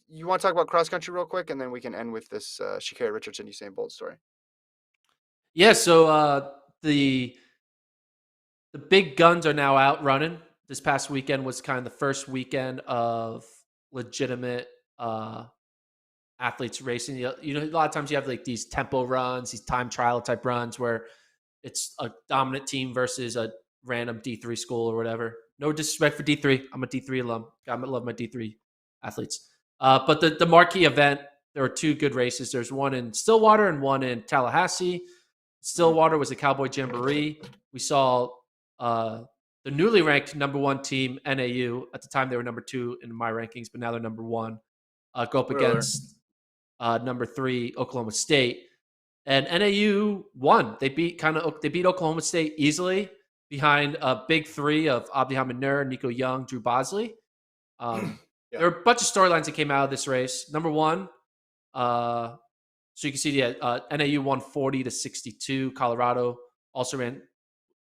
you want to talk about cross country real quick, and then we can end with this Shakira Richardson Usain Bolt story. Yeah, so the big guns are now out running. This past weekend was kind of the first weekend of legitimate athletes racing. A lot of times you have like these tempo runs, these time trial type runs where it's a dominant team versus a random D3 school or whatever. No disrespect for D3. I'm a D3 alum. I love my D3 athletes. But the marquee event, there were two good races. There's one in Stillwater and one in Tallahassee. Mhm. Stillwater was a Cowboy Jamboree. We saw uh, the newly ranked number one team, NAU. At the time, they were number two in my rankings, but now they're number one. Go up Spoiler alert. against number three, Oklahoma State. And NAU won. They beat Oklahoma State easily behind a big three of Abdi Nur, Nico Young, Drew Bosley. Yeah. There were a bunch of storylines that came out of this race. Number one, so you can see NAU won 40-62. Colorado also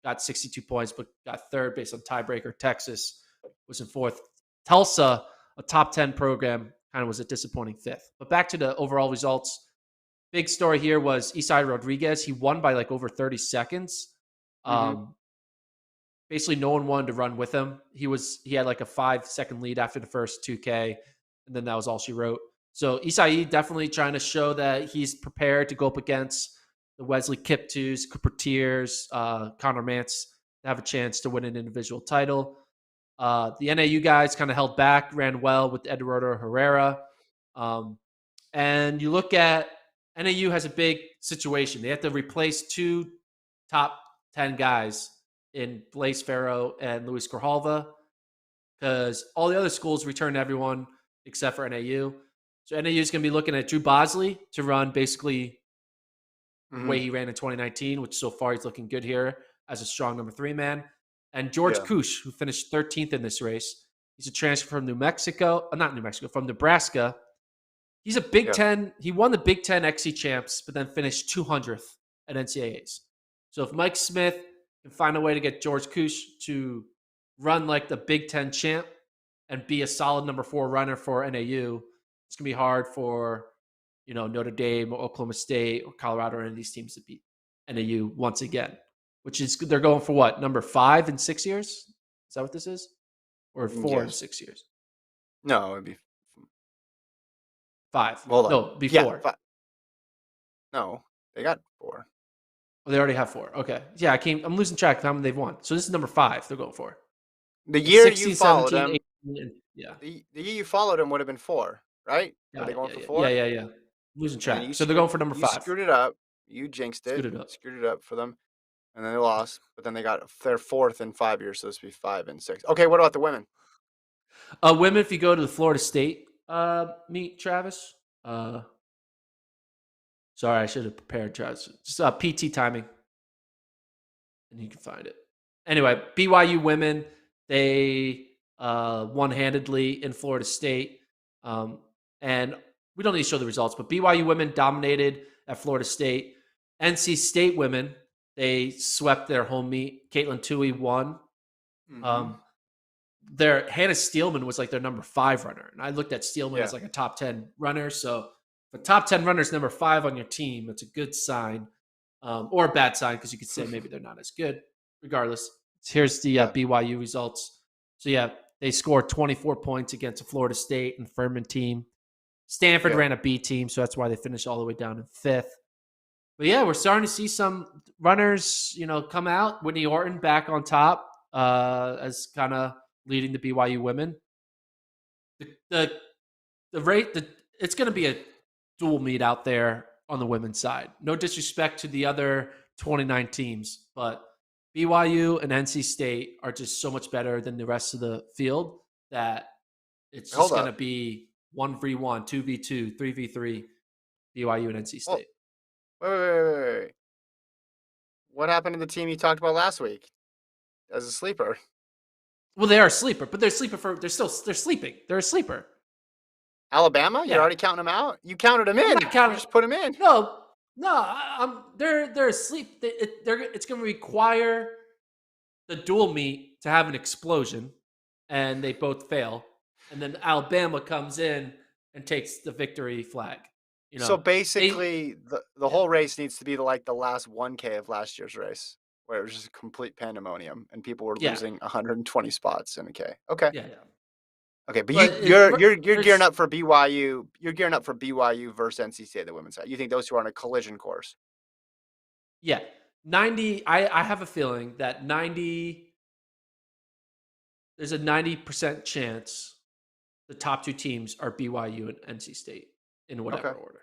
got 62 points, but got third based on tiebreaker. Texas was in fourth. Tulsa, a top 10 program, kind of was a disappointing fifth. But back to the overall results. Big story here was Isai Rodriguez. He won by like over 30 seconds. Hmm. Basically, no one wanted to run with him. He had like a 5-second lead after the first 2K, and then that was all she wrote. So Isai definitely trying to show that he's prepared to go up against the Wesley Kiptus, Cooper Tears, Connor Mance to have a chance to win an individual title. The NAU guys kind of held back, ran well with Eduardo Herrera. And you look at NAU has a big situation. They have to replace two top 10 guys in Blaise Farrow and Luis Grijalva because all the other schools returned everyone except for NAU. So NAU is going to be looking at Drew Bosley to run basically the Hmm. way he ran in 2019, which so far he's looking good here as a strong number three man. And George Yeah. Kush, who finished 13th in this race. He's a transfer from not New Mexico, from Nebraska. He's a Big Yeah. Ten. He won the Big Ten XC champs, but then finished 200th at NCAAs. So if Mike Smith can find a way to get George Kush to run like the Big Ten champ and be a solid number four runner for NAU, it's gonna be hard for Notre Dame or Oklahoma State or Colorado or any of these teams to beat NAU once again. Which is they're going for what, number 5 in 6 years? Is that what this is, or 4 in Yes. 6 years? No, it'd be. 5? Hold on. No, Yeah. before. No, they got 4. Oh, they already have 4. Okay. Yeah, I'm losing track of how many they've won. So this is number 5 they're going for. The year you 16, followed 17, them, 18. Yeah. the year you followed them would have been 4, right? Were Got they it. going Yeah, for yeah. Yeah, 4? yeah, yeah. I'm losing And then track. So they're going for number you 5. screwed it up. You jinxed it. Scoot it up. Screwed it up for them. And then they lost. But then they got their 4th in 5 years, so this would be 5 and 6. Okay, what about the women? Women, if you go to the Florida State meet, Travis. Sorry, I should have prepared, Travis. Just PT timing, and you can find it. Anyway, BYU women, they one-handedly in Florida State. And we don't need to show the results, but BYU women dominated at Florida State. NC State women, they swept their home meet. Caitlin Tui won. Mm-hmm. Um, their Hannah Steelman was like their number 5 runner. And I looked at Steelman Yeah. as like a top 10 runner. So if a top 10 runner is number 5 on your team, it's a good sign, or a bad sign because you could say maybe they're not as good. Regardless, here's the Yeah. BYU results. So yeah, they scored 24 points against a Florida State and Furman team. Stanford Yeah. ran a B team, so that's why they finished all the way down in 5th. But yeah, we're starting to see some runners, come out. Whitney Orton back on top as kind of leading the BYU women. The rate that it's going to be a dual meet out there on the women's side. No disrespect to the other 29 teams, but BYU and NC State are just so much better than the rest of the field that it's Hold just going to up. be 1v1, 2v2, 3v3, BYU and NC Well, State. wait. What happened to the team you talked about last week as a sleeper? Well, they are a sleeper, but they're sleeping. They're a sleeper. Alabama? You're Yeah. already counting them out? You counted them I'm in. not counting. You just put them in. No, they're asleep. It's going to require the dual meet to have an explosion, and they both fail, and then Alabama comes in and takes the victory flag. You So know, they basically, the yeah whole race needs to be like the last 1K of last year's race, where it was just a complete pandemonium and people were yeah losing 120 spots in a K. Okay. yeah yeah. Okay, but But you're gearing there's up for BYU. You're gearing up for BYU versus NC State, the women's side. You think those two are on a collision course? yeah 90. I have a feeling that 90. There's a 90% chance the top two teams are BYU and NC State in Okay. whatever order.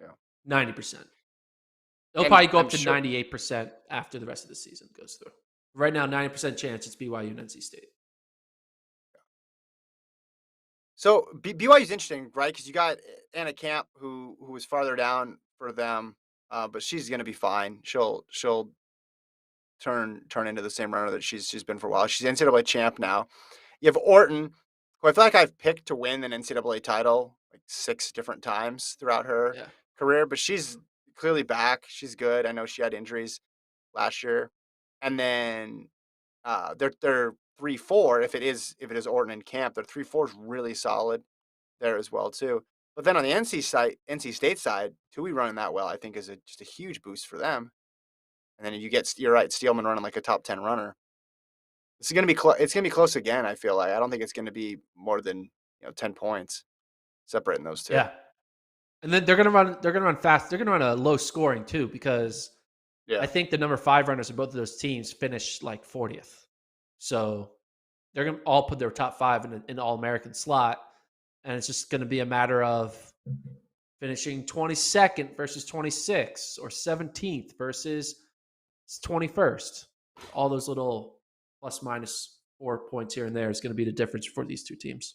Yeah. 90%. They'll And probably go I'm up to sure. 98% after the rest of the season goes through. Right now, 90% chance it's BYU and NC State. So BYU's interesting, right? Because you got Anna Camp, who was farther down for them, but she's going to be fine. She'll turn into the same runner that she's been for a while. She's NCAA champ now. You have Orton, who I feel like I've picked to win an NCAA title like 6 different times throughout her Yeah. career, but she's clearly back. She's good. I know she had injuries last year, and then they're 3-4. If it is Orton and Camp, their 3-4 is really solid there as well too. But then on the NC State side, Tui running that well, I think is just a huge boost for them. And then you're right, Steelman running like a top 10 runner. It's gonna be it's gonna be close again. I feel like I don't think it's gonna be more than 10 points separating those two. Yeah. And then they're gonna run fast. They're gonna run a low scoring too, because I Yeah. think the number 5 runners in both of those teams finish like 40th. So they're gonna all put their top 5 in an all American slot. And it's just gonna be a matter of finishing 22nd versus 26th or 17th versus 21st. All those little plus minus 4 points here and there is going to be the difference for these two teams.